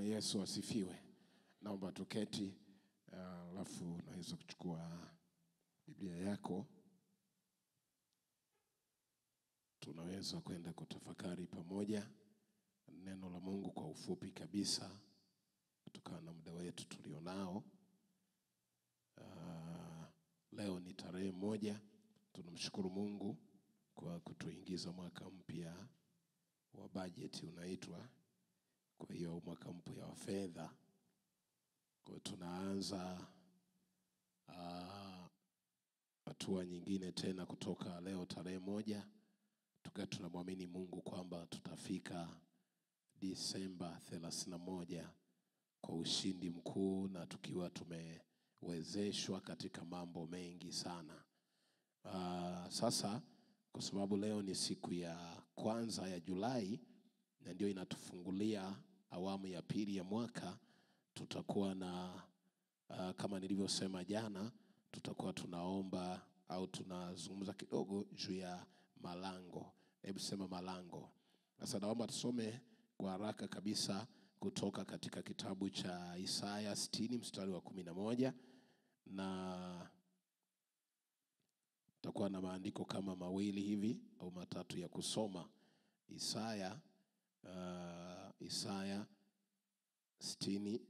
Bwana Yesu asifiwe. Naomba tuketi, alafu unaweza kuchukua Biblia yako. Tunaweza kwenda kutafakari pamoja neno la Mungu kwa ufupi kabisa kutokana na muda wetu tulionao. Leo ni tarehe 1. Tunamshukuru Mungu kwa kutuingiza mwaka mpya wa bajeti unaitwa. Kwa hiyo mwaka mpya wa fedha. Kwa tunaanza hatua nyingine tena kutoka leo tarehe 1. Tukiwa tunamwamini Mungu kwamba tutafika Disemba 31 kwa ushindi mkuu, na tukiwa tumewezeshwa katika mambo mengi sana. Sasa kwa sababu leo ni siku ya kwanza ya Julai na ndio inatufungulia awamu ya pili ya mwaka, tutakuwa na kama nilivyosema jana, tutakuwa tunaomba au tunazungumza kidogo juu ya malango. Hebu sema malango. Sasa naomba tusome kwa haraka kabisa kutoka katika kitabu cha Isaya 60 mstari wa 11, na tutakuwa na maandiko kama mawili hivi au matatu ya kusoma. Isaya 60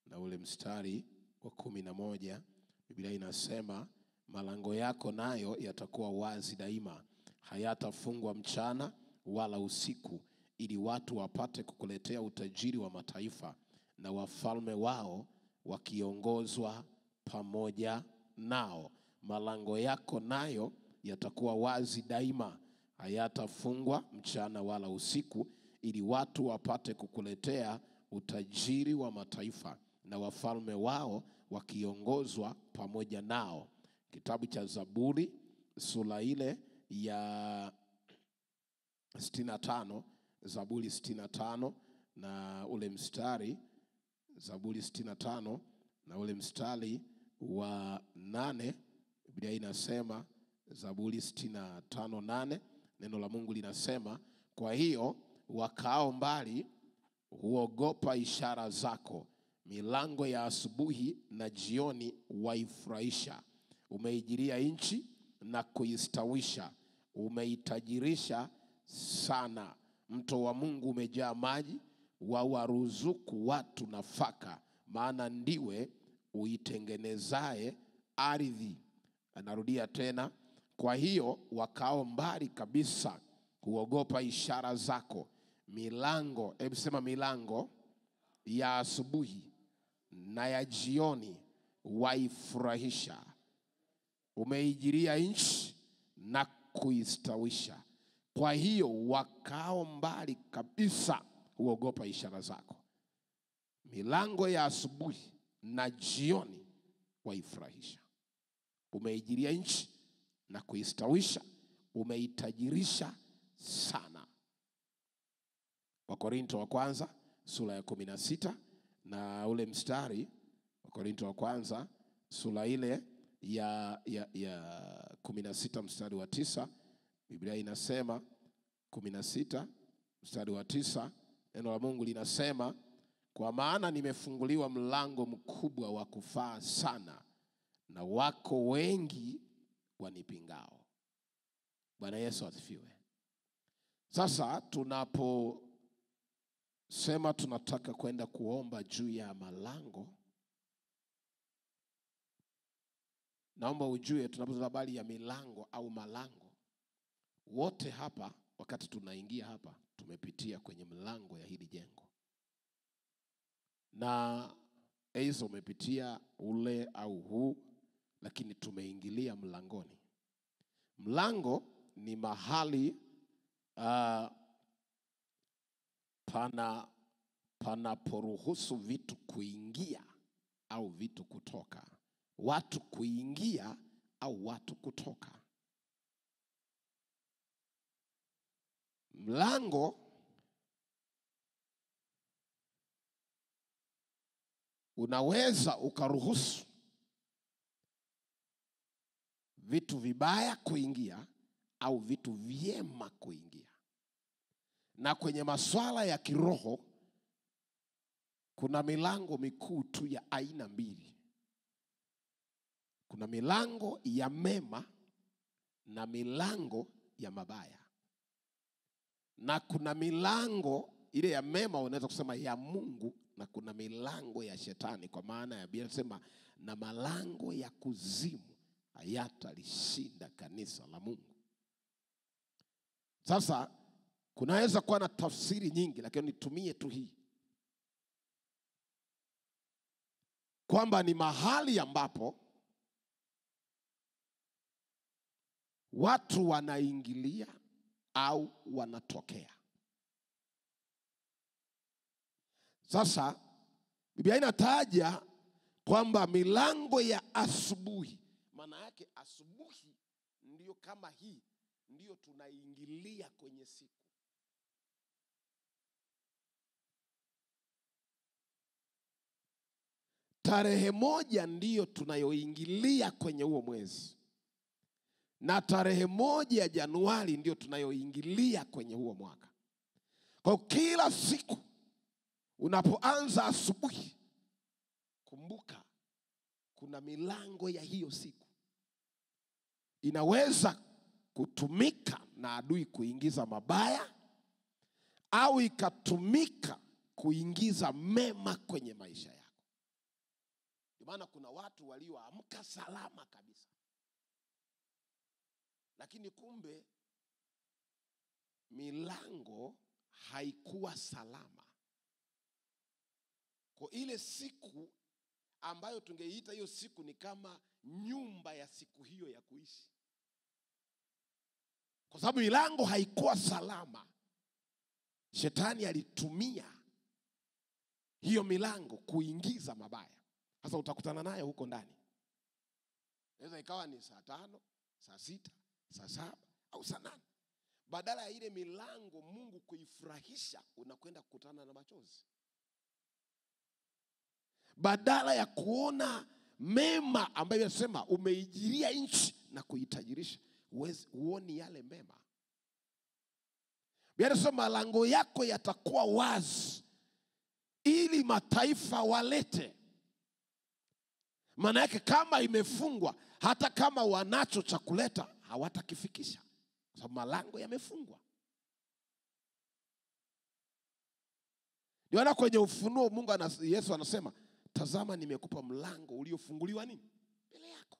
na ule mstari wa 11, Biblia inasema, malango yako nayo yatakuwa wazi daima, hayatafungwa mchana wala usiku, ili watu wapate kukuletea utajiri wa mataifa, na wafalme wao wakiongozwa pamoja nao. Malango yako nayo yatakuwa wazi daima, hayatafungwa mchana wala usiku, ili watu wapate kukuletea utajiri wa mataifa, na wafalme wao wakiongozwa pamoja nao. Kitabu cha Zaburi sura ile ya 65, Zaburi 65 na ule mstari, Zaburi 65 na ule mstari wa 8, Biblia inasema, Zaburi 65:8, neno la Mungu linasema, kwa hiyo wakao mbali huogopa ishara zako, milango ya asubuhi na jioni waifurahisha. Umeijilia nchi na kuistawisha, umeitajirisha sana. Mto wa Mungu umejaa maji, wawaruzuku watu nafaka, maana ndiwe uitengenezae ardhi. Anarudia tena, kwa hiyo wakao mbali kabisa huogopa ishara zako, milango, hebu sema milango ya asubuhi na ya jioni waifurahisha. Umeijilia nchi na kuistawisha. Kwa hiyo wakao mbali kabisa huogopa ishara zako, milango ya asubuhi na jioni waifurahisha. Umeijilia nchi na kuistawisha, umeitajirisha sana. Wakorintho wa kwanza sura ya 16 na ule mstari, Wakorintho wa kwanza sura ile ya 16 mstari wa 9, Biblia inasema 16 mstari wa 9, neno la Mungu linasema, kwa maana nimefunguliwa mlango mkubwa wa kufaa sana, na wako wengi wanipingao. Bwana Yesu asifiwe. Sasa tunaposema tunataka kwenda kuomba juu ya malango, naomba ujue tunapozungumza habari ya milango au malango, wote hapa wakati tunaingia hapa tumepitia kwenye mlango ya hili jengo, na aidha umepitia ule au huu, lakini tumeingilia mlangoni. Mlango ni mahali panaporuhusu vitu kuingia au vitu kutoka, watu kuingia au watu kutoka. Mlango unaweza ukaruhusu vitu vibaya kuingia au vitu vyema kuingia. Na kwenye masuala ya kiroho, Kuna milango mikuu tu ya aina mbili. Kuna milango ya mema na milango ya mabaya. Na kuna milango ile ya mema unaweza kusema ya Mungu, na kuna milango ya shetani, kwa maana ya Biblia inasema na malango ya kuzimu hayatalishinda kanisa la Mungu. Sasa kunaweza kuwa na tafsiri nyingi, lakini nitumie tu hii, kwamba ni mahali ambapo watu wanaingilia au wanatokea. Sasa Biblia inataja kwamba milango ya asubuhi, maana yake asubuhi ndiyo kama hii ndiyo tunaingilia kwenye siku. Tarehe 1 ndiyo tunayoingilia kwenye huo mwezi, na tarehe 1 Januari ndiyo tunayoingilia kwenye huo mwaka. Kwa kila siku unapoanza asubuhi, kumbuka kuna milango ya hiyo siku. Inaweza kutumika na adui kuingiza mabaya, au ikatumika kuingiza mema kwenye maisha yako. Kwa maana kuna watu walioamka salama kabisa, lakini kumbe milango haikuwa salama. Kwa ile siku ambayo tungeiita hiyo siku ni kama nyumba ya siku hiyo ya kuishi, kwa sababu milango haikuwa salama. Shetani alitumia hiyo milango kuingiza mabaya. Sasa utakutana naye huko ndani. Inaweza ikawa ni saa 5, saa 6, saa 7 au saa 8. Badala ya ile milango Mungu kuifurahisha, unakwenda kukutana na machozi. Badala ya kuona mema ambayo yanasema umeijiria nchi na kuitajirisha, huoni yale mema. Biblia inasema malango yako yatakuwa wazi ili mataifa walete. Maana yake kama imefungwa, hata kama wanacho cha kuleta hawatakifikisha, kwa sababu malango yamefungwa. Ndio kwenye Ufunuo Mungu Yesu anasema, tazama nimekupa mlango uliofunguliwa nini? Mbele yako.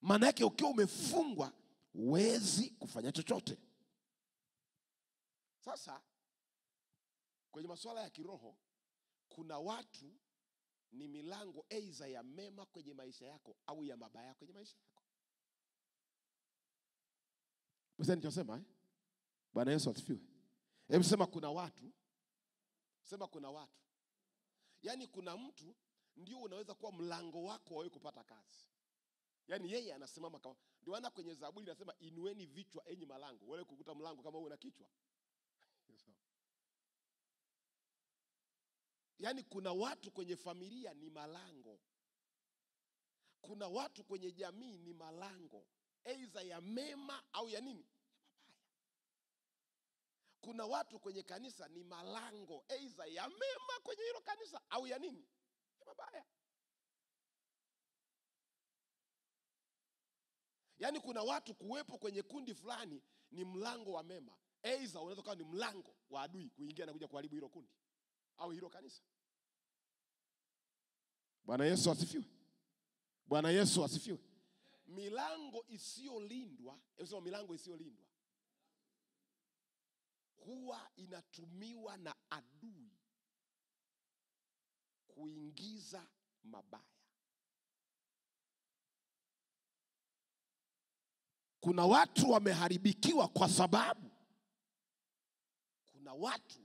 Maana yake ukiwa umefungwa huwezi kufanya chochote. Sasa kwenye masuala ya kiroho, kuna watu ni milango aidha ya mema kwenye maisha yako au ya mabaya kwenye maisha yako. Msema nichosema Bwana Yesu asifiwe. Hebu sema kuna watu. Sema kuna watu. Yaani kuna mtu ndio unaweza kuwa mlango wako wewe kupata kazi. Yaani yeye anasimama kama, ndio ana kwenye Zaburi inasema inueni vichwa enyi malango. Wewe kukuta mlango kama wewe una kichwa. Yaani kuna watu kwenye familia ni malango. Kuna watu kwenye jamii ni malango, aidha ya mema au ya nini? Ya mabaya. Kuna watu kwenye kanisa ni malango, aidha ya mema kwenye hilo kanisa au ya nini? Ya mabaya. Yaani kuna watu kuwepo kwenye kundi fulani ni mlango wa mema, aidha unaweza kuwa ni mlango wa adui kuingia na kuja kuharibu hilo kundi au hilo kanisa. Bwana Yesu asifiwe. Bwana Yesu asifiwe. Milango isiyolindwa, hebu milango isiyolindwa huwa inatumiwa na adui kuingiza mabaya. Kuna watu wameharibikiwa kwa sababu kuna watu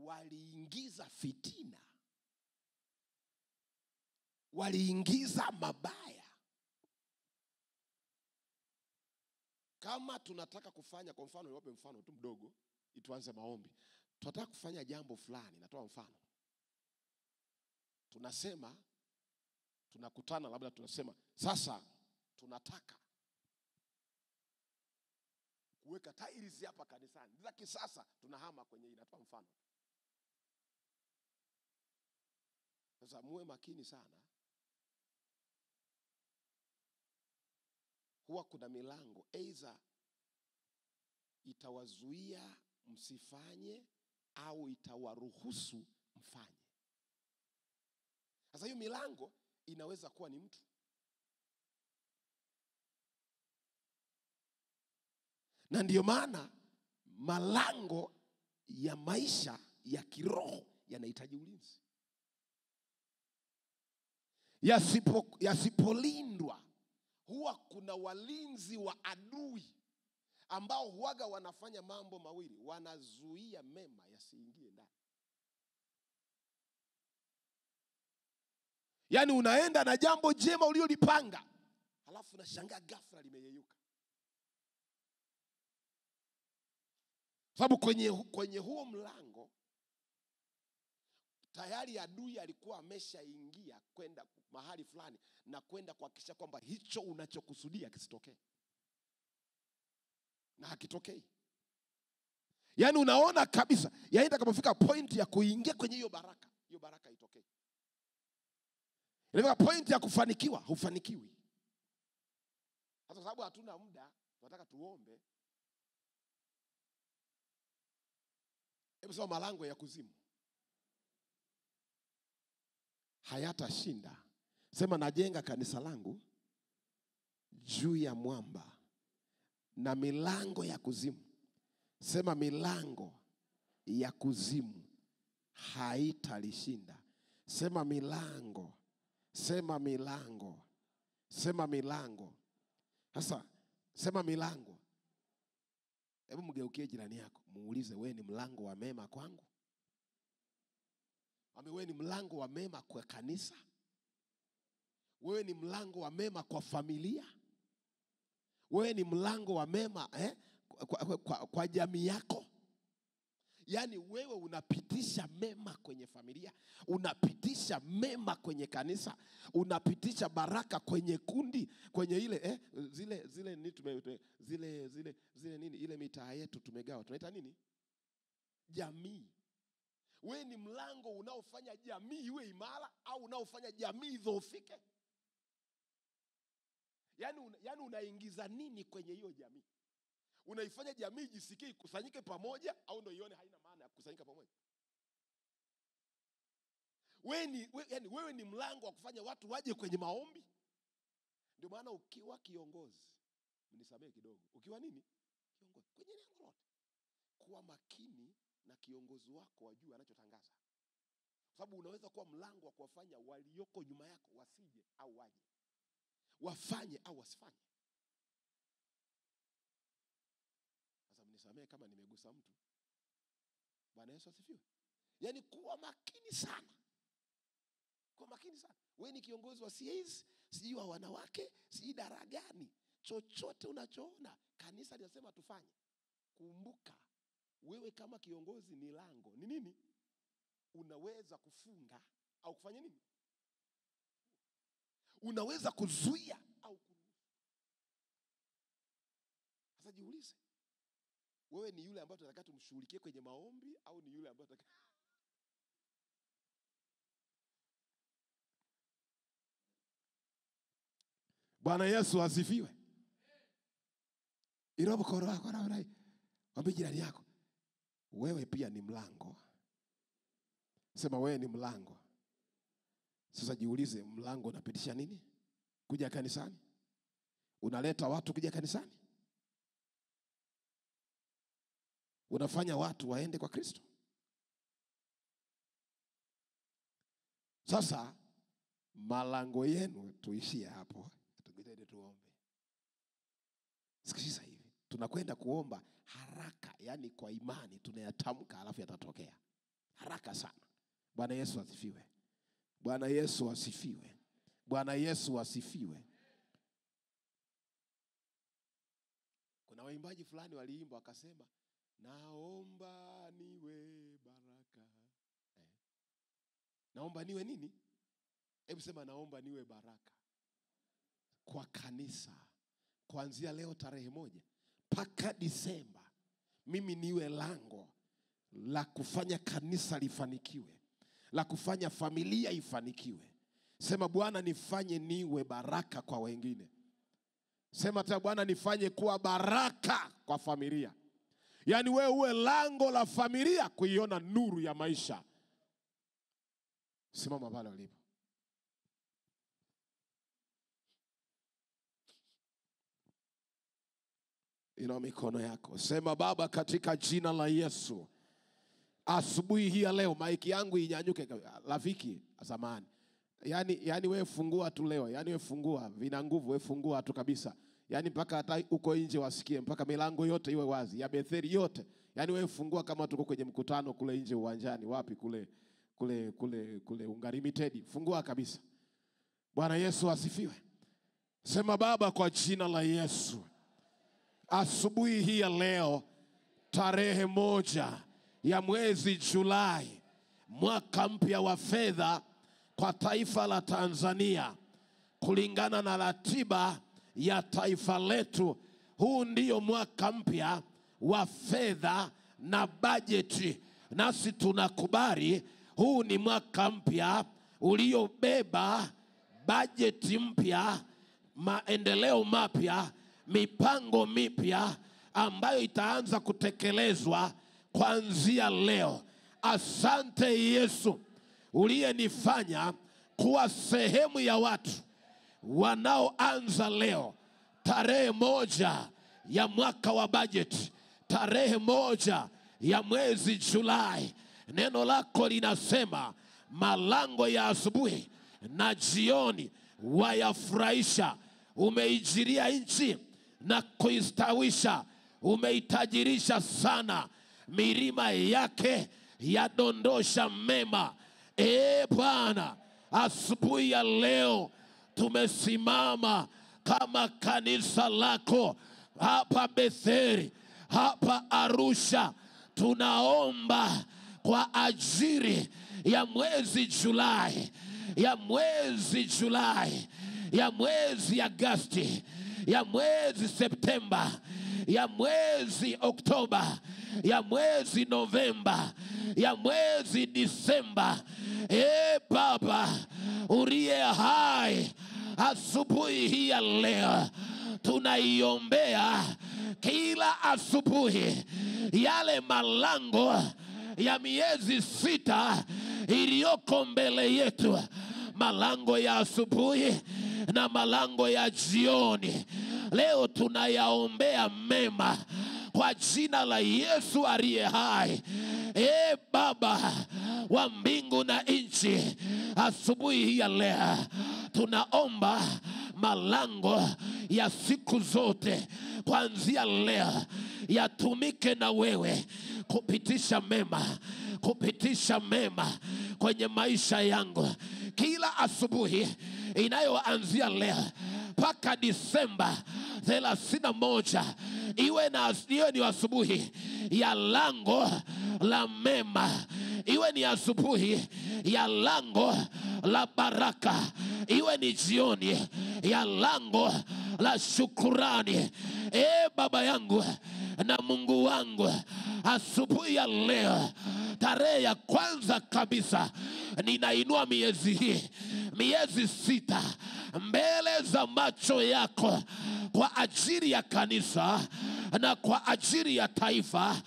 waliingiza fitina, waliingiza mabaya. Kama tunataka kufanya, kwa mfano niwape mfano tu mdogo, ituanze maombi. Tunataka kufanya jambo fulani, natoa mfano. Tunasema, tunakutana labda tunasema, sasa tunataka kuweka tiles hapa kanisani. Za kisasa tunahama kwenye hii, natoa mfano. Sasa muwe makini sana. Huwa kuna milango aidha itawazuia msifanye au itawaruhusu mfanye. Sasa hiyo milango inaweza kuwa ni mtu. Na ndiyo maana malango ya maisha ya kiroho yanahitaji ulinzi. Yasipolindwa, huwa kuna walinzi wa adui ambao huaga wanafanya mambo mawili, wanazuia mema yasiingie ndani. Yaani unaenda na jambo jema uliolipanga, halafu unashangaa ghafla limeyeyuka. Sababu kwenye huo mlango tayari adui alikuwa ameshaingia kwenda mahali fulani na kwenda kuhakikisha kwamba hicho unachokusudia kisitokee. Na hakitokei. Yaani unaona kabisa, yaani itakapofika point ya kuingia kwenye hiyo baraka itokee. Inafika point ya kufanikiwa, hufanikiwi. Hata sababu hatuna muda, tunataka tuombe. Hebu soma malango ya kuzimu. Hayatashinda. Sema najenga kanisa langu juu ya mwamba na milango ya kuzimu. Sema milango ya kuzimu haitalishinda. Sema milango. Sema milango. Sema milango. Sasa sema milango. Hebu mgeukie jirani yako, muulize, wewe ni mlango wa mema kwangu? Wewe ni mlango wa mema kwa kanisa? Wewe ni mlango wa mema kwa familia? Wewe ni mlango wa mema kwa jamii yako? Yaani wewe unapitisha mema kwenye familia, unapitisha mema kwenye kanisa, unapitisha baraka kwenye kundi, kwenye ile zile nini, ile mitaa yetu tumegawa, tunaita nini? Jamii. Wewe ni mlango unaofanya jamii iwe imara au unaofanya jamii idhoofike? Yaani unaingiza nini kwenye hiyo jamii? Unaifanya jamii ijisikie ikusanyike pamoja au ndio ione haina maana ya kukusanyika pamoja? Wewe ni mlango wa kufanya watu waje kwenye maombi. Ndio maana ukiwa kiongozi, mnisamehe kidogo, ukiwa nini? Kiongozi kwenye neno lote, kuwa makini na kiongozi wako wajue anachotangaza. Kwa sababu unaweza kuwa mlango wa kuwafanya walioko nyuma yako wasije au waje, wafanye au wasifanye. Sasa mnisamehe kama nimegusa mtu. Bwana Yesu asifiwe. Yaani kuwa makini sana. Kuwa makini sana. Wewe ni kiongozi wa CAs, sijui wa wanawake, sijui idara gani, chochote unachoona kanisa linasema tufanye, kumbuka wewe kama kiongozi ni lango. Ni nini? Unaweza kufunga au kufanya nini? Unaweza kuzuia au kuruhusu. Sasa jiulize, wewe ni yule ambaye tunataka tumshughulikie kwenye maombi au ni yule ambaye tunataka Bwana Yesu asifiwe. Irobo kora kora. Mwambie jirani yako, wewe pia ni mlango. Sema wewe ni mlango. Sasa jiulize, mlango unapitisha nini? Kuja kanisani? Unaleta watu kuja kanisani? Unafanya watu waende kwa Kristo? Sasa malango yenu tuishie hapo. Tugende tuombe. Sikiliza hivi. Tunakwenda kuomba haraka, yani kwa imani tunayatamka alafu yatatokea. Haraka sana. Bwana Yesu asifiwe. Bwana Yesu asifiwe. Bwana Yesu asifiwe. Kuna waimbaji fulani waliimba wakasema, naomba niwe baraka. Naomba niwe nini? Hebu sema naomba niwe baraka kwa kanisa. Kuanzia leo tarehe 1 mpaka Disemba, mimi niwe lango la kufanya kanisa lifanikiwe. la kufanya familia ifanikiwe. Sema Bwana nifanye niwe baraka kwa wengine. Sema tena Bwana nifanye kuwa baraka kwa familia. Yaani wewe uwe lango la familia kuiona nuru ya maisha. Simama pale ulipo. Inua mikono yako. Sema Baba, katika jina la Yesu, asubuhi hii ya leo maiki yangu inyanyuke. Rafiki zamani, yani wewe fungua tu leo. Yani wewe fungua, vina nguvu, wewe fungua tu kabisa. Yani mpaka hata uko nje wasikie, mpaka milango yote iwe wazi ya Betheli yote. Yani wewe fungua kama tuko kwenye mkutano kule nje uwanjani, wapi kule Ungalimited. Fungua kabisa. Bwana Yesu asifiwe. Sema Baba, kwa jina la Yesu, asubuhi hii ya leo tarehe 1 ya mwezi Julai, mwaka mpya wa fedha kwa taifa la Tanzania, kulingana na ratiba ya taifa letu, huu ndio mwaka mpya wa fedha na bajeti. Nasi tunakubali huu ni mwaka mpya uliobeba bajeti mpya, maendeleo mapya, mipango mipya ambayo itaanza kutekelezwa kuanzia leo. Asante Yesu uliyenifanya kuwa sehemu ya watu wanaoanza leo tarehe 1 ya mwaka wa bajeti, tarehe 1 ya mwezi Julai. Neno lako linasema malango ya asubuhi na jioni wayafurahisha. Umeijiria nchi na kuistawisha, umeitajirisha sana, milima yake yadondosha mema. Bwana, asubuhi ya leo tumesimama kama kanisa lako hapa Betheli, hapa Arusha. Tunaomba kwa ajili ya mwezi Julai, ya mwezi Julai, ya mwezi Agosti, ya mwezi Septemba, ya mwezi Oktoba, ya mwezi Novemba, ya mwezi Disemba. Baba uliye hai, asubuhi hii ya leo tunaiombea kila asubuhi yale malango ya miezi 6 iliyoko mbele yetu, malango ya asubuhi na malango ya jioni, leo tunayaombea mema kwa jina la Yesu aliye hai. Baba wa mbingu na nchi, asubuhi hii ya leo tunaomba malango ya siku zote kuanzia leo yatumike na wewe kupitisha mema kwenye maisha yangu. Kila asubuhi inayoanzia leo mpaka Disemba 31 iwe ni asubuhi ya lango la mema, iwe ni asubuhi ya lango la baraka, iwe ni jioni ya lango la shukurani. Baba yangu na Mungu wangu, asubuhi ya leo tarehe ya kwanza kabisa ninainua miezi hii, miezi 6 mbele za macho yako, kwa ajili ya kanisa na kwa ajili ya taifa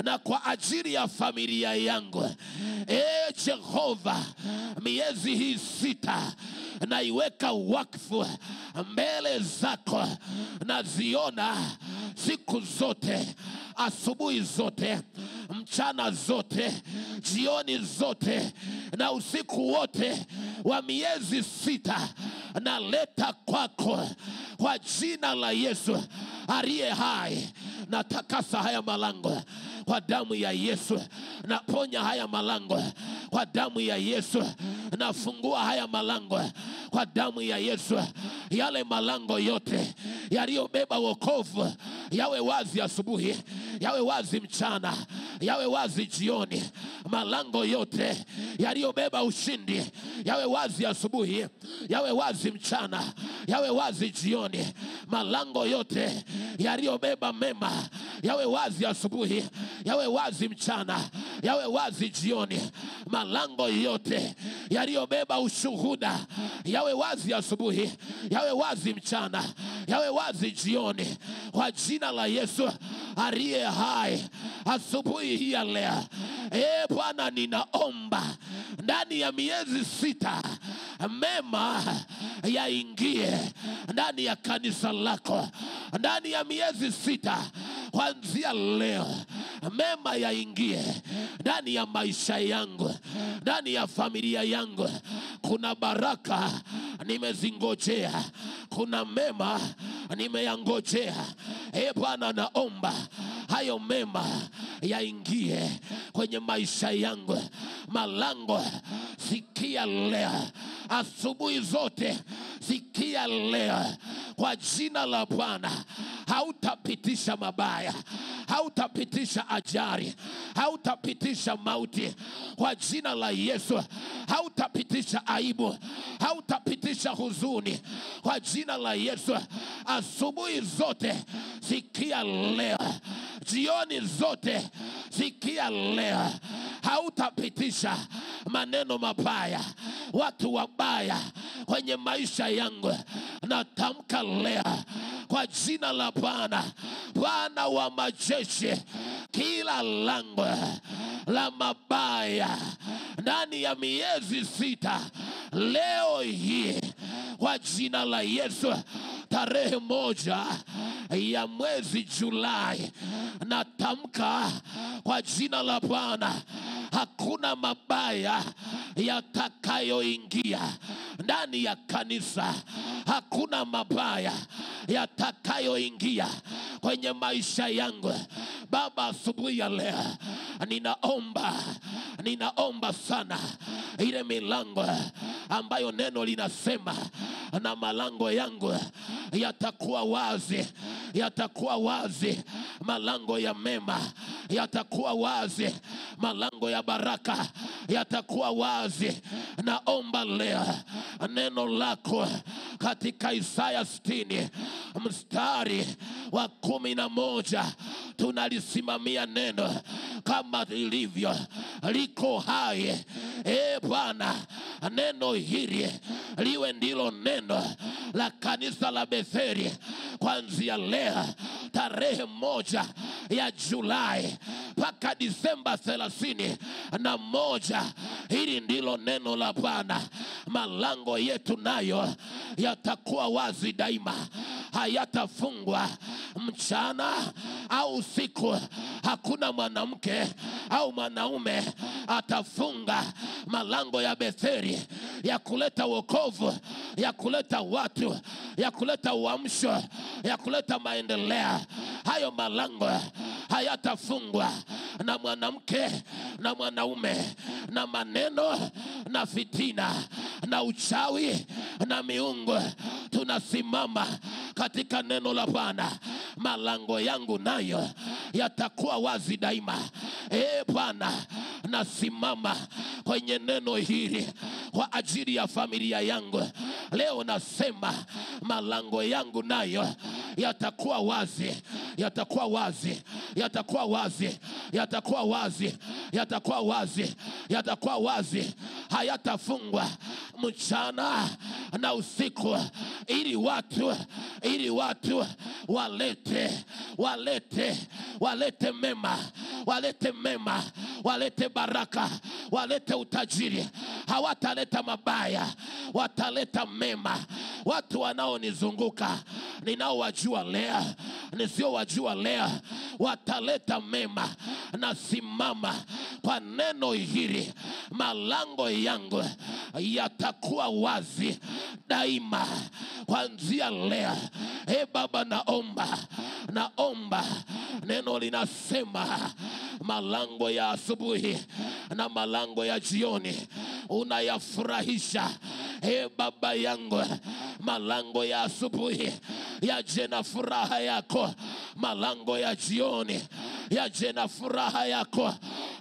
na kwa ajili ya familia yangu. Jehova, miezi hii 6 naiweka wakfu mbele zako. Naziona siku zote, asubuhi zote, mchana zote, jioni zote na usiku wote wa miezi 6 naleta kwako kwa jina la Yesu aliye hai. Natakasa haya malango kwa damu ya Yesu. Naponya haya malango kwa damu ya Yesu. Nafungua haya malango kwa damu ya Yesu. Yale malango yote yaliyobeba wokovu yawe wazi asubuhi, yawe wazi mchana, yawe wazi jioni. Malango yote yaliyobeba ushindi yawe wazi asubuhi, yawe wazi mchana, yawe wazi jioni. Malango yote yaliyobeba mema yawe wazi asubuhi, yawe wazi mchana, yawe wazi jioni. malango yote yaliyobeba ushuhuda yawe wazi asubuhi, yawe wazi mchana, yawe wazi jioni, kwa jina la Yesu aliye hai. Asubuhi hii ya leo, Bwana, ninaomba ndani ya miezi 6 mema yaingie ndani ya kanisa lako. Ndani ya miezi 6 kuanzia leo, mema yaingie ndani ya maisha yangu, ndani ya familia yangu. Kuna baraka nimezingojea, kuna mema nimeyangojea. Bwana, naomba hayo mema yaingie kwenye maisha yangu. Malango, sikia leo. Asubuhi zote, sikia leo. Kwa jina la Bwana, hautapitisha mabaya, hautapitisha ajali, hautapitisha mauti. Kwa jina la Yesu, hautapitisha aibu, hautapitisha huzuni. Kwa jina la Yesu, asubuhi zote, sikia leo. Jioni zote, sikia leo. Hautapitisha maneno mabaya, watu wabaya kwenye maisha yangu. Natamka leo kwa jina la Bwana, Bwana wa majeshi, kila lango la mabaya ndani ya miezi 6 leo hii, kwa jina la Yesu, tarehe 1 ya mwezi Julai, natamka kwa jina la Bwana, hakuna mabaya yatakayoingia ndani ya kanisa. Hakuna mabaya yatakayoingia kwenye maisha yangu. Baba, asubuhi ya leo, ninaomba sana ile milango ambayo neno linasema na malango yangu yatakuwa wazi, yatakuwa wazi. Malango ya mema yatakuwa wazi, malango ya baraka yatakuwa wazi. Naomba leo neno lako katika Isaya 60 mstari wa 11, tunalisimamia neno kama lilivyo, liko hai. Bwana, neno hili liwe ndilo neno la kanisa la Betheli kuanzia leo tarehe 1 ya Julai mpaka Disemba 31. Hili ndilo neno la Bwana. Malango yetu nayo yatakuwa wazi daima, hayatafungwa mchana au usiku. Hakuna mwanamke au mwanaume atafunga malango ya Betheli ya kuleta wokovu, ya kuleta watu, ya kuleta uamsho, ya kuleta maendeleo. Hayo malango hayatafungwa na mwanamke na mwanaume na maneno na fitina na uchawi na miungu. Tunasimama katika neno la Bwana. Malango yangu nayo yatakuwa wazi daima. Bwana, nasimama kwenye neno hili kwa ajili ya familia yangu. Leo nasema malango yangu nayo yatakuwa wazi, yatakuwa wazi, yatakuwa wazi, yatakuwa wazi, yatakuwa wazi, yatakuwa wazi. Hayatafungwa mchana na usiku, ili watu walete mema, walete baraka, walete utajiri. Hawataleta mabaya, wataleta mema. Watu wanaonizunguka, ninaowajua leo, nisiowajua leo, wataleta mema. Nasimama kwa neno hili, malango yangu yatakuwa wazi daima kuanzia leo. Baba, naomba neno linasema malango ya asubuhi na malango ya jioni unayafurahisha. Baba yangu, malango ya asubuhi yaje na furaha yako, malango ya jioni yaje na furaha yako,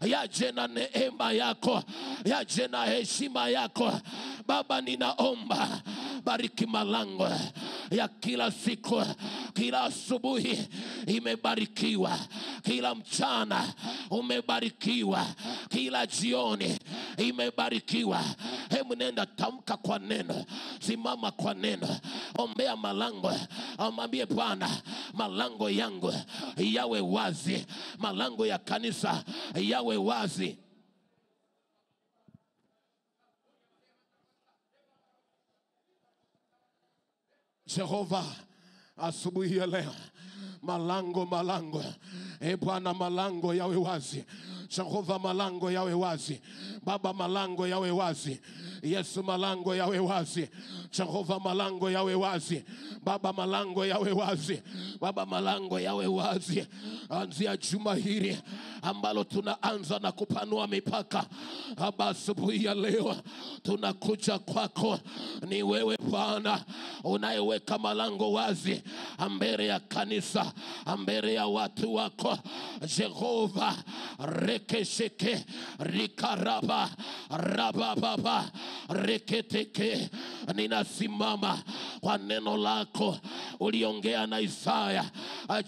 yaje na neema yako, yaje na heshima yako. Baba, ninaomba bariki malango ya kila siku. Kila asubuhi imebarikiwa, kila mchana umebarikiwa, kila jioni imebarikiwa. Hebu nenda tamka kwa neno, simama kwa neno, ombea malango, amwambie Bwana, malango yangu yawe wazi, malango ya kanisa yawe wazi. Jehova, asubuhi ya leo, malango Bwana, malango yawe wazi. Jehova, malango yawe wazi. Baba, malango yawe wazi. Yesu, malango yawe wazi. Jehova, malango yawe wazi. Baba, malango yawe wazi. Baba, malango yawe wazi. Anzia juma hili ambalo tunaanza na kupanua mipaka, Baba, asubuhi ya leo tunakuja kwako. Ni wewe Bwana unayeweka malango wazi mbele ya kanisa, mbele ya watu wako. Jehova, rekesheke rikaraba rababa reketeke. Ninasimama kwa neno lako uliongea na Isaya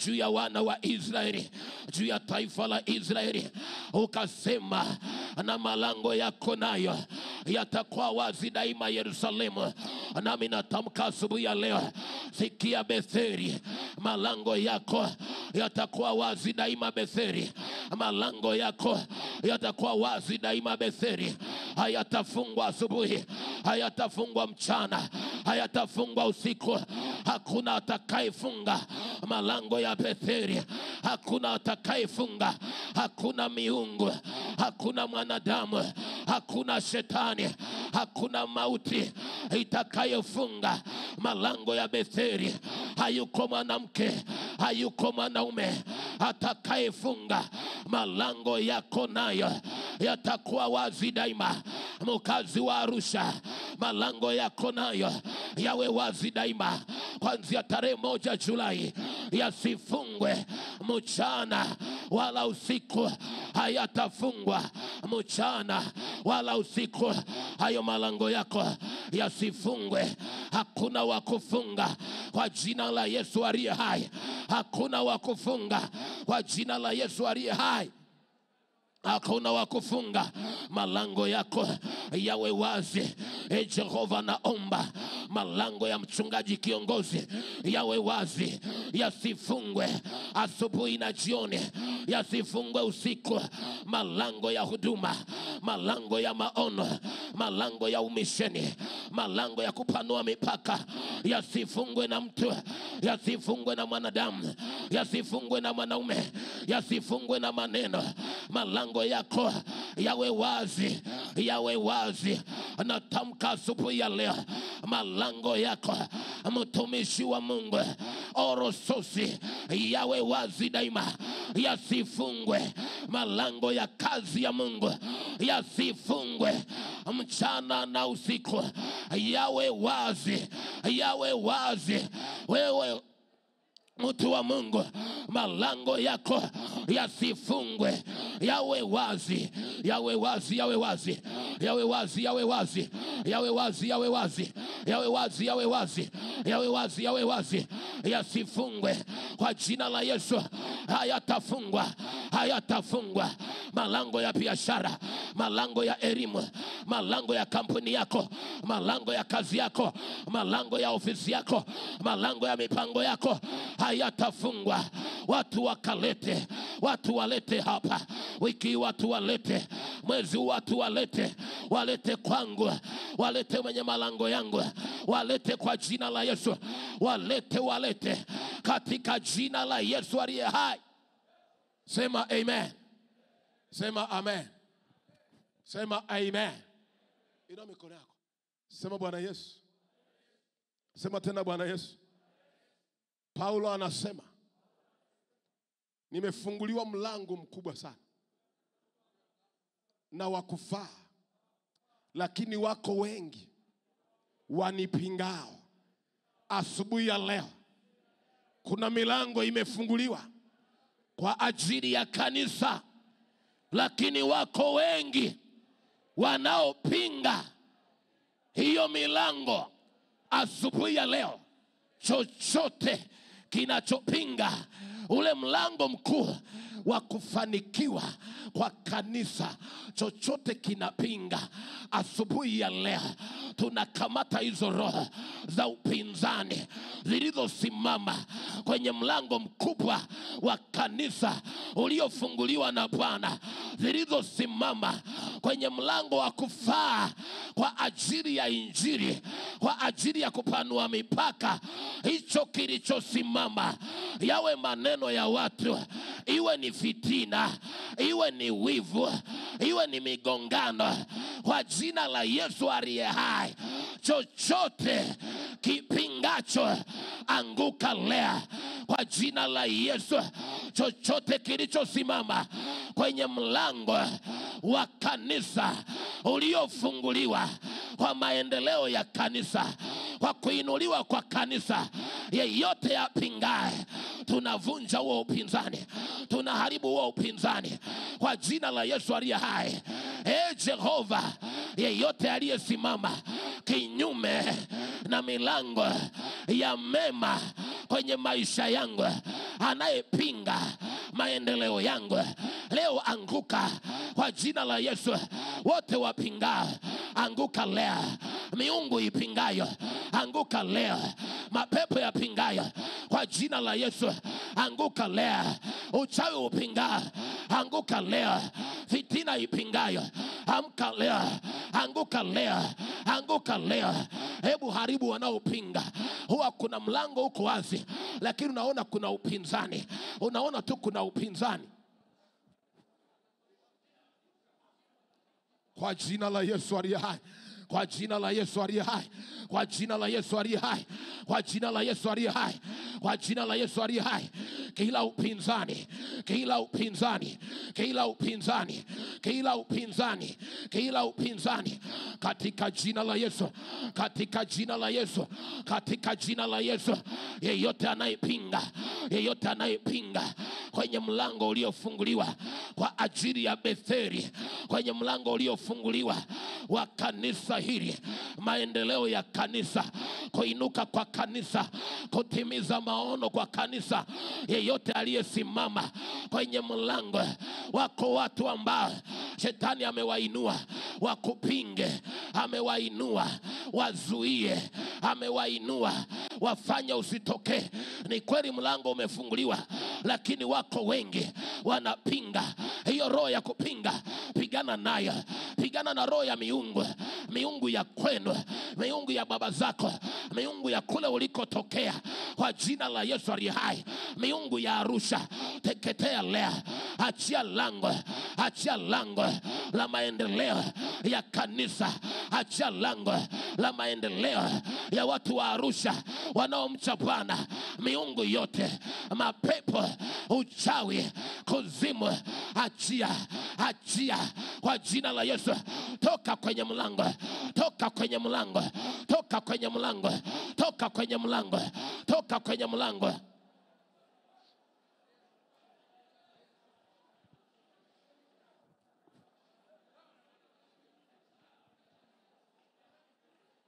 juu ya wana wa Israeli, juu ya taifa la Israeli, ukasema na malango yako nayo yatakuwa wazi daima Yerusalemu. Nami natamka asubuhi ya leo, sikia Betheli, malango yako yatakuwa wazi daima Betheli. Malango yako yatakuwa wazi daima Betheli. Hayatafungwa asubuhi, hayatafungwa mchana, hayatafungwa usiku. Hakuna atakayefunga malango ya Betheli. Hakuna atakayefunga. Hakuna miungu, hakuna mwanadamu, hakuna shetani, hakuna mauti itakayofunga malango ya Betheli. Hayuko mwanamke, hayuko mwanaume atakayefunga malango yako, nayo yatakuwa wazi daima. Mkazi wa Arusha, malango yako nayo yawe wazi daima. Kuanzia tarehe 1 Julai yasifungwe mchana wala usiku. Hayatafungwa mchana wala usiku. Hayo malango yako yasifungwe. Hakuna wa kufunga kwa jina la Yesu aliye hai. Hakuna wa kufunga kwa jina la Yesu aliye hai. Hakuna wa kufunga. Malango yako yawe wazi. Jehova, naomba malango ya mchungaji kiongozi yawe wazi, yasifungwe asubuhi na jioni, yasifungwe usiku. Malango ya huduma, malango ya maono, malango ya umisheni, malango ya kupanua mipaka yasifungwe na mtu, yasifungwe na mwanadamu, yasifungwe na mwanaume, yasifungwe na maneno. Malango yako yawe wazi, yawe wazi. Natamka asubuhi ya leo, malango yako mtumishi wa Mungu Orososi yawe wazi daima, yasifungwe. Malango ya kazi ya Mungu yasifungwe mchana na usiku, yawe wazi, yawe wazi. Wewe mtu wa Mungu, malango yako yasifungwe, yawe wazi, yawe wazi, yawe wazi, yawe wazi, yawe wazi, yawe wazi, yawe wazi, yawe wazi, yawe wazi, yawe wazi, yawe wazi, yasifungwe kwa jina la Yesu. Hayatafungwa, hayatafungwa. Malango ya biashara, malango ya elimu, malango ya kampuni yako, malango ya kazi yako, malango ya ofisi yako, malango ya mipango yako hayatafungwa. Watu wakalete, watu walete hapa wiki, watu walete mwezi, watu walete, walete kwangu, walete mwenye malango yangu, walete kwa jina la Yesu, walete, walete katika jina la Yesu aliye hai. Sema amen. Sema amen. Sema amen. Inua mikono yako. Sema Bwana Yesu. Sema tena Bwana Yesu. Paulo anasema nimefunguliwa mlango mkubwa sana na wakufaa, lakini wako wengi wanipingao. Asubuhi ya leo kuna milango imefunguliwa kwa ajili ya kanisa, lakini wako wengi wanaopinga hiyo milango. Asubuhi ya leo, chochote kinachopinga ule mlango mkuu wa kufanikiwa kwa kanisa, chochote kinapinga. Asubuhi ya leo tunakamata hizo roho za upinzani zilizosimama kwenye mlango mkubwa wa kanisa uliofunguliwa na Bwana, zilizosimama kwenye mlango wa kufaa kwa ajili ya injili, kwa ajili ya kupanua mipaka. Hicho kilichosimama, yawe maneno ya watu, iwe ni fitina, iwe ni wivu, iwe ni migongano, kwa jina la Yesu aliye hai, chochote kipingacho anguka leo kwa jina la Yesu. Chochote kilichosimama kwenye mlango wa kanisa uliofunguliwa kwa maendeleo ya kanisa, kwa kuinuliwa kwa kanisa, yeyote yapingaye, tunavunja huo upinzani, tunaharibu huo upinzani kwa jina la Yesu aliye hai. Jehova, yeyote aliyesimama kinyume na milango ya mema kwenye maisha yangu, anayepinga maendeleo yangu, leo anguka kwa jina la Yesu. Wote wapingao, anguka leo. Miungu ipingayo, anguka leo. Mapepo yapingayo, kwa jina la Yesu, anguka leo. Uchawi upingao, anguka leo. Fitina ipingayo, amka leo. Anguka leo, anguka leo. Hebu haribu wanaopinga. Huwa kuna mlango uko wazi, lakini unaona kuna upinzani. Unaona tu kuna upinzani. Kwa jina la Yesu aliye hai, kwa jina la Yesu aliye hai, kwa jina la Yesu aliye hai, kwa jina la Yesu aliye hai, kwa jina la Yesu aliye hai, kila upinzani, kila upinzani, kila upinzani, kila upinzani, kila upinzani, katika jina la Yesu, katika jina la Yesu, katika jina la Yesu. Yeyote anayepinga, yeyote anayepinga kwenye mlango uliofunguliwa kwa ajili ya Betheli, kwenye mlango uliofunguliwa wa kanisa hili, maendeleo ya kanisa, kuinuka kwa kanisa, kutimiza maono kwa kanisa, yeyote aliyesimama kwenye mlango, wako watu ambao shetani amewainua wakupinge, amewainua wazuie, amewainua wafanye usitoke. Ni kweli mlango umefunguliwa, lakini wako wengi wanapinga. Hiyo roho ya kupinga, pigana nayo. Pigana na roho ya miungu, miungu ya kwenu, miungu ya baba zako, miungu ya kule ulikotokea, kwa jina la Yesu aliye hai. Miungu ya Arusha, teketea leo. Achia lango, achia lango la maendeleo ya kanisa, achia lango la maendeleo ya watu wa Arusha wanaomcha Bwana. Miungu yote, mapepo, uchawi, kuzimu, achia, achia kwa jina la Yesu. Toka kwenye mlango, toka kwenye mlango, toka kwenye mlango, toka kwenye mlango, toka kwenye mlango.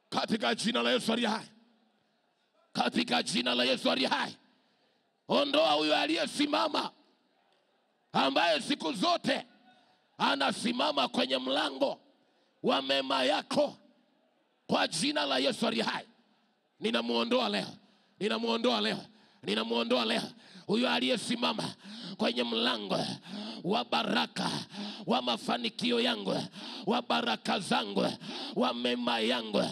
Katika jina la Yesu aliye hai, katika jina la Yesu aliye hai, ondoa huyo aliyesimama, ambaye siku zote anasimama kwenye mlango wa mema yako, kwa jina la Yesu aliye hai. Ninamuondoa leo, ninamuondoa leo, ninamuondoa leo huyo aliyesimama kwenye mlango wa baraka, wa mafanikio yangu, wa baraka zangu, wa mema yangu.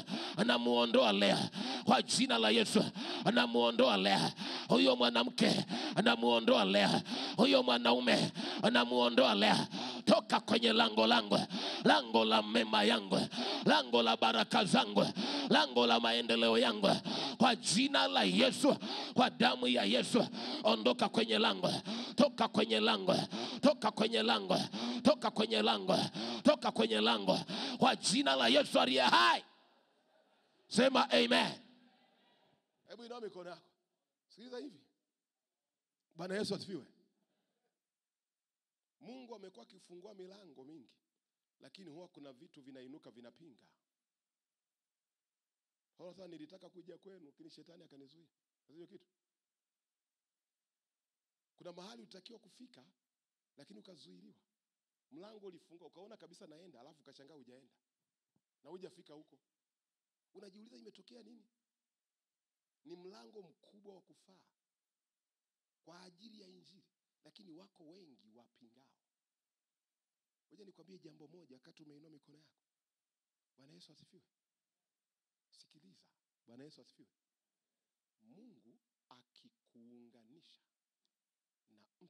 Namuondoa leo kwa jina la Yesu. Namuondoa leo huyo mwanamke, namuondoa leo huyo mwanaume, namuondoa leo. Toka kwenye lango langu, lango la mema yangu, lango la baraka zangu, lango la maendeleo yangu, kwa jina la Yesu, kwa damu ya Yesu. Ondoka kwenye lango, toka kwenye lango, toka kwenye lango, toka kwenye lango, toka kwenye lango, kwa jina la Yesu aliye hai. Sema amen. Hebu inua mikono yako. Sikiliza hivi. Bwana Yesu asifiwe. Mungu amekuwa akifungua milango mingi, lakini huwa kuna vitu vinainuka vinapinga. Sasa nilitaka kuja kwenu, lakini shetani akanizuia. Sio kitu. Kuna mahali utakiwa kufika lakini ukazuiliwa. Mlango ulifunga, ukaona kabisa naenda, alafu ukashangaa hujaenda. Na hujafika huko. Unajiuliza imetokea nini? Ni mlango mkubwa wa kufaa kwa ajili ya Injili, lakini wako wengi wapingao. Ngoja nikwambie jambo moja wakati umeinua mikono yako. Bwana Yesu asifiwe. Sikiliza. Bwana Yesu asifiwe. Mungu akikuunganisha na mtu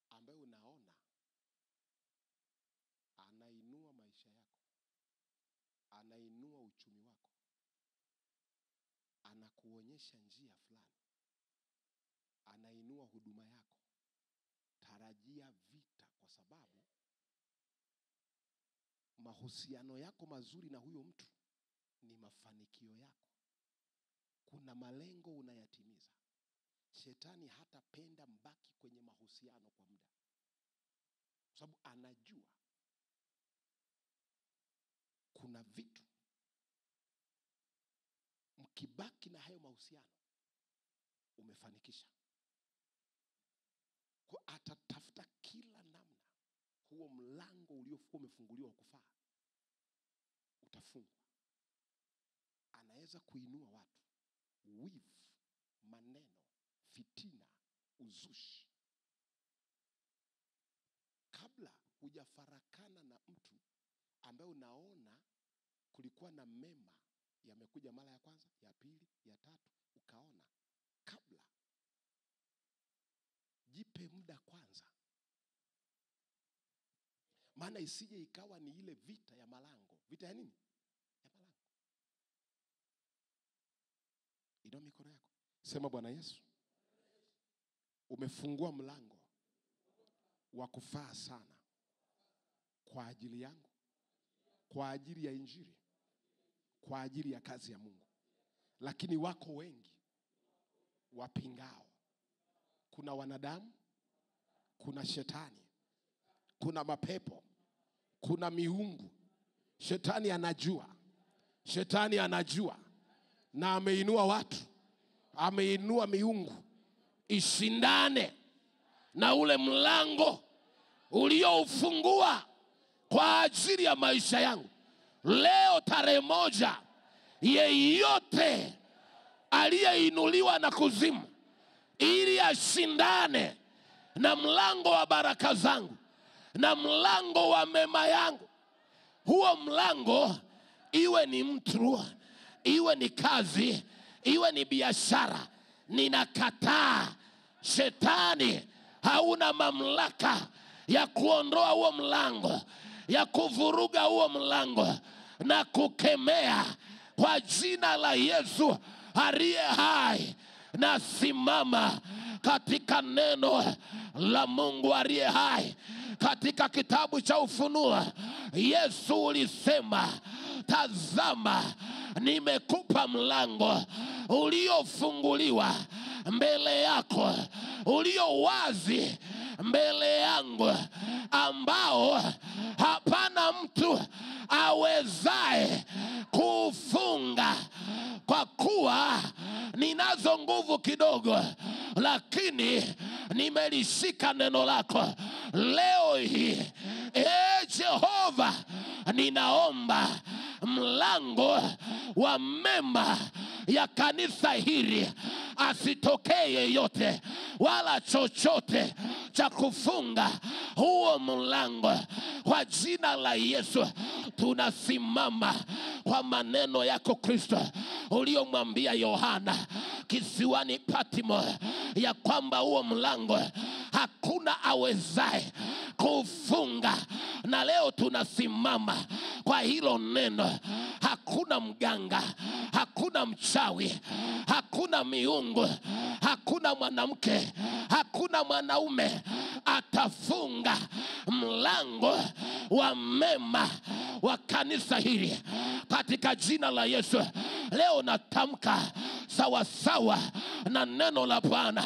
ambaye unaona anainua maisha yako, anainua uchumi wako, anakuonyesha njia fulani, anainua huduma yako, tarajia vita, kwa sababu mahusiano yako mazuri na huyo mtu ni mafanikio yako. Kuna malengo unayatimiza. Shetani hatapenda mbaki kwenye mahusiano kwa muda, kwa sababu anajua kuna vitu mkibaki na hayo mahusiano umefanikisha. Kwa atatafuta kila namna huo mlango uliokuwa umefunguliwa kufaa utafungwa. Anaweza kuinua watu, wivu, maneno, fitina, uzushi. Kabla hujafarakana na mtu ambaye unaona kulikuwa na mema yamekuja mara ya kwanza, ya pili, ya tatu, ukaona, kabla jipe muda kwanza. Maana isije ikawa ni ile vita ya malango. Vita ya nini? Ya malango. Inua mikono yako. Sema, Bwana Yesu, umefungua mlango wa kufaa sana kwa ajili yangu, kwa ajili ya Injili, kwa ajili ya kazi ya Mungu. Lakini wako wengi wapingao. Kuna wanadamu, kuna shetani, kuna mapepo, kuna miungu. Shetani anajua. Shetani anajua. Na ameinua watu, ameinua miungu ishindane na ule mlango ulioufungua kwa ajili ya maisha yangu. Leo tarehe 1, yeyote aliyeinuliwa na kuzimu ili ashindane na mlango wa baraka zangu, na mlango wa mema yangu, huo mlango, iwe ni mtu, iwe ni kazi, iwe ni biashara, ninakataa. Shetani hauna mamlaka ya kuondoa huo mlango, ya kuvuruga huo mlango, na kukemea kwa jina la Yesu aliye hai. Na simama katika neno la Mungu aliye hai. Katika kitabu cha Ufunuo, Yesu ulisema, tazama, nimekupa mlango uliofunguliwa mbele yako, ulio wazi mbele yangu, ambao hapana mtu awezaye kufunga. Kwa kuwa ninazo nguvu kidogo, lakini nimelishika neno lako. Leo hii, Jehova, ninaomba mlango wa mema ya kanisa hili asitokee yeyote wala chochote cha kufunga huo mlango. Kwa jina la Yesu tunasimama kwa maneno yako Kristo uliomwambia Yohana kisiwani Patmo, ya kwamba huo mlango hakuna awezaye kufunga. Na leo tunasimama kwa hilo neno. Hakuna mganga, hakuna mchawi, hakuna miungu, hakuna mwanamke, hakuna mwanaume atafunga mlango wa mema wa kanisa hili katika jina la Yesu. Leo natamka sawa sawa na neno la Bwana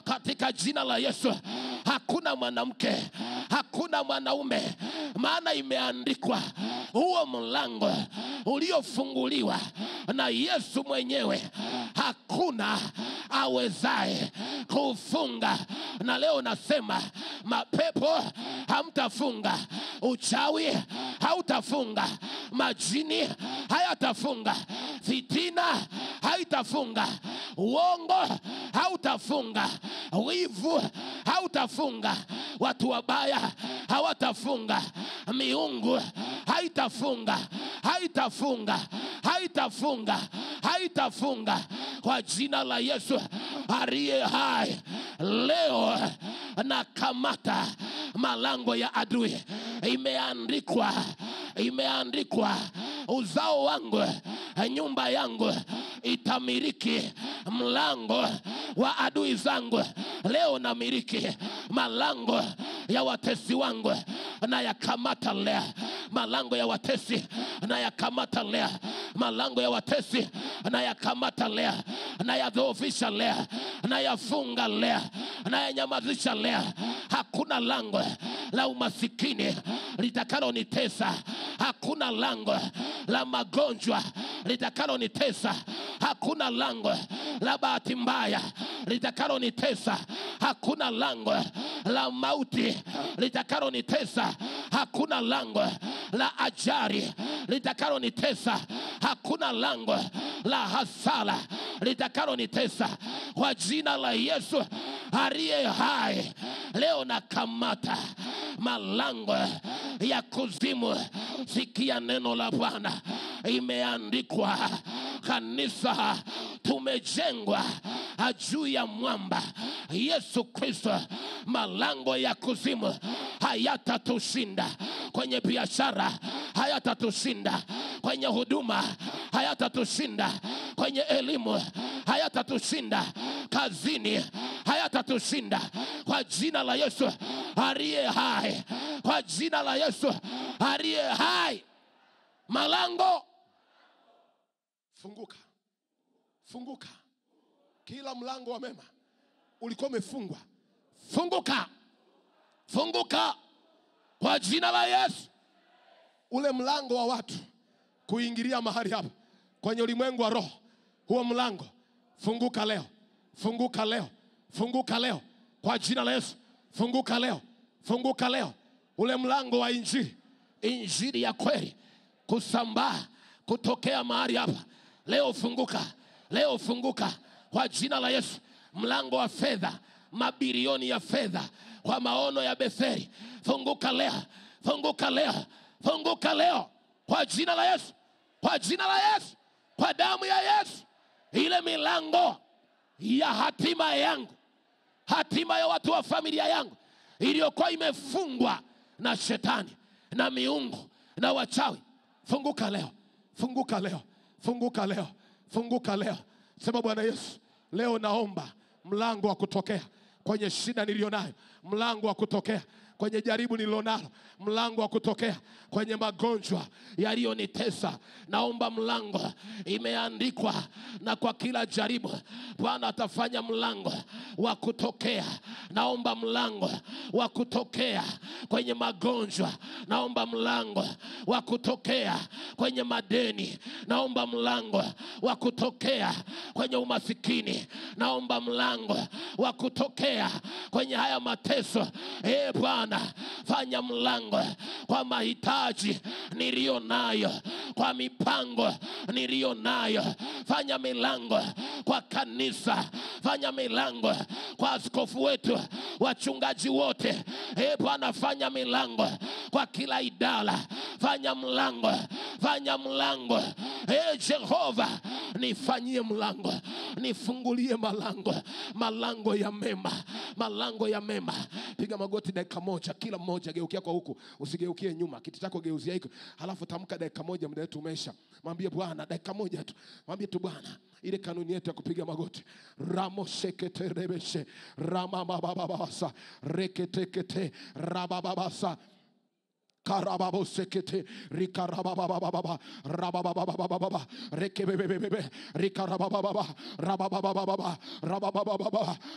katika jina la Yesu. Hakuna mwanamke, hakuna mwanaume, maana imeandikwa huo mlango uliofunguliwa na Yesu mwenyewe, hakuna awezaye kufunga. Na leo nasema mapepo hamtafunga, uchawi hautafunga, majini hayatafunga, fitina haitafunga, uongo hautafunga, wivu hautafunga, watu wabaya hawatafunga, miungu haitafunga, haitafunga, haitafunga, haitafunga kwa jina la Yesu aliye hai. Leo nakamata malango ya adui. Imeandikwa uzao wangu, nyumba yangu itamiliki mlango wa adui zangu. Leo namiliki malango ya watesi wangu, na yakamata leo. Malango ya watesi na yakamata leo. Malango ya watesi na yakamata leo, na yadhoofisha leo, na yafunga leo, na yanyamazisha leo. Hakuna lango la umasikini litakalo nitesa. Hakuna lango la magonjwa litakalo nitesa. Hakuna lango la bahati mbaya litakalo nitesa. Hakuna lango la mauti litakalo nitesa. Hakuna lango la ajali litakalo nitesa. Hakuna lango la hasara litakalo nitesa. Kwa jina la Yesu aliye hai, leo nakamata malango ya kuzimu. Sikia neno la Bwana. Imeandikwa, kanisa tumejengwa juu ya mwamba Yesu Kristo. Malango ya kuzimu hayatatushinda. Kwenye biashara hayatatushinda. Kwenye huduma hayatatushinda. Kwenye elimu hayatatushinda. Kazini hayatatushinda. Kwa jina la Yesu aliye hai. Kwa jina la Yesu aliye hai. Malango funguka. Funguka. Kila mlango wa mema ulikuwa umefungwa, funguka. Funguka kwa jina la Yesu. Ule mlango wa watu kuingilia mahali hapa kwenye ulimwengu wa roho, huo mlango funguka leo. Funguka leo. Funguka leo kwa jina la Yesu. Funguka leo. Funguka leo. Ule mlango wa injili, injili ya kweli kusambaa kutokea mahali hapa leo funguka. Leo funguka kwa jina la Yesu. Mlango wa fedha, mabilioni ya fedha kwa maono ya Betheli, funguka leo. Funguka leo. Funguka leo kwa jina la Yesu. Kwa jina la Yesu. Kwa damu ya Yesu. Ile milango ya hatima yangu, hatima ya watu wa familia yangu iliyokuwa imefungwa na shetani na miungu na wachawi, funguka leo. Funguka leo. Funguka leo. Funguka leo. Sema, Bwana Yesu, leo naomba mlango wa kutokea kwenye shida nilionayo, mlango wa kutokea kwenye jaribu nililonalo, mlango wa kutokea kwenye magonjwa yaliyonitesa. Naomba mlango. Imeandikwa, na kwa kila jaribu Bwana atafanya mlango wa kutokea. Naomba mlango wa kutokea kwenye magonjwa. Naomba mlango wa kutokea kwenye madeni. Naomba mlango wa kutokea kwenye umasikini. Naomba mlango wa kutokea kwenye haya mateso. Bwana, fanya mlango kwa mahitaji niliyo nayo, kwa mipango niliyo nayo. Fanya milango kwa kanisa. Fanya milango kwa askofu wetu, wachungaji wote. Bwana, fanya milango kwa kila idara. Fanya mlango. Fanya mlango. Jehova, nifanyie mlango. Nifungulie malango. Malango ya mema. Malango ya mema. Piga magoti dakika moja, kila mmoja geukia kwa huku, usigeukie nyuma. Kiti chako geuzia hiko, halafu tamka dakika moja, muda wetu umesha. Mwambie Bwana dakika moja tu. Mwambie tu Bwana, ile kanuni yetu ya kupiga magoti. Ramo sekete rebeshe, rama bababasa, rekete kete, rabababasa. Karababo sekete rikarabababa rababababa rekebebebebe rikarabababa rababababa.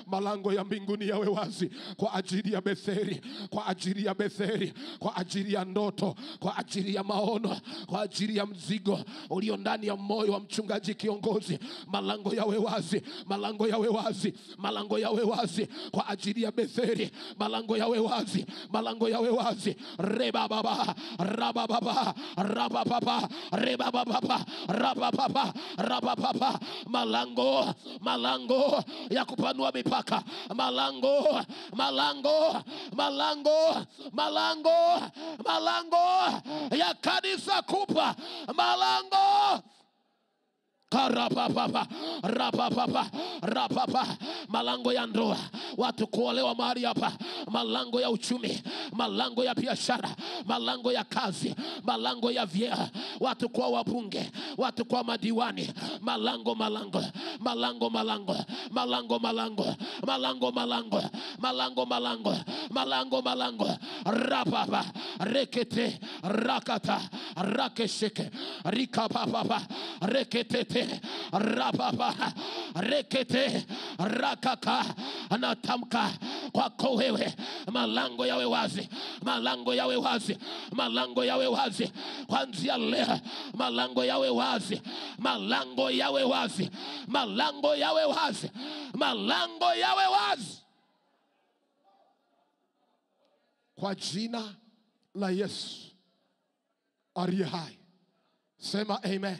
Malango ya mbinguni yawe wazi kwa ajili ya Betheli, kwa ajili ya Betheli, kwa ajili ya ndoto, kwa ajili ya maono, kwa ajili ya mzigo ulio ndani ya moyo wa mchungaji kiongozi. Malango yawe wazi, malango yawe wazi, malango yawe wazi kwa ajili ya Betheli. Malango yawe wazi, malango yawe wazi. Rebaba rabababa rabababa rebababa rabababa rabababa. Malango, malango ya kupanua mipaka, malango, malango, malango, malango, malango ya kanisa kupa, malango karapapa rapapa rapapa. Malango ya ndoa, watu kuolewa mahali hapa. Malango ya uchumi, malango ya biashara, malango ya kazi, malango ya vyeo, watu kwa wabunge, watu kwa madiwani. Malango, malango, malango, malango, malango, malango, malango, malango, malango, malango, malango, malango. Rapapa rekete rakata rakesheke rikapapa rekete rapapa rekete rakaka. Anatamka kwako wewe, malango yawe wazi, malango yawe wazi, malango yawe wazi kuanzia leo. Malango yawe wazi, malango yawe wazi, malango yawe wazi, malango yawe wazi kwa jina la Yesu aliye hai. Sema amen.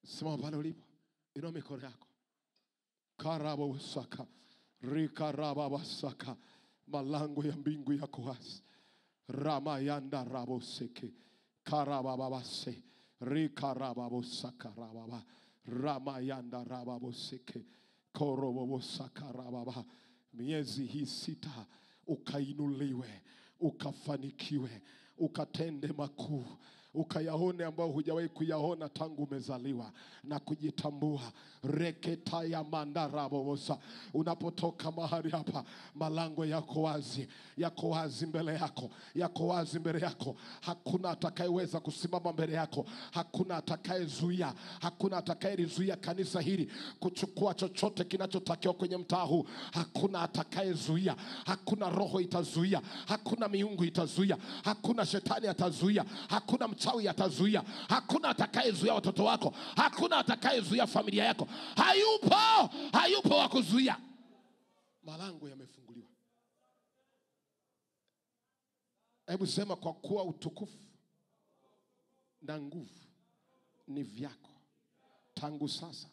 Sema pale ulipo, inua mikono yako. Karabo wasaka rikaraba wasaka. Malango ya mbingu yako wazi. Ramayanda rabo seke karaba babase rikaraba wasaka rababa ramayanda rababo seke korobo wasaka rababa. Miezi hii 6 ukainuliwe, ukafanikiwe, ukatende makuu, ukayaone ambao hujawahi kuyaona tangu umezaliwa na kujitambua. Reketa ya mandarabosa. Unapotoka mahali hapa, malango yako wazi, yako wazi mbele yako, yako wazi mbele yako. Hakuna atakayeweza kusimama mbele yako, hakuna atakayezuia, hakuna atakayelizuia kanisa hili kuchukua chochote kinachotakiwa kwenye mtaa huu. Hakuna atakayezuia, hakuna roho itazuia, hakuna miungu itazuia, hakuna shetani atazuia, hakuna mchawi atazuia, hakuna atakayezuia watoto wako, hakuna atakayezuia familia yako. Hayupo, hayupo wa kuzuia. Malango yamefunguliwa. Hebu sema, kwa kuwa utukufu na nguvu ni vyako tangu sasa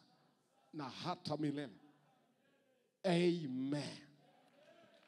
na hata milele. Amen.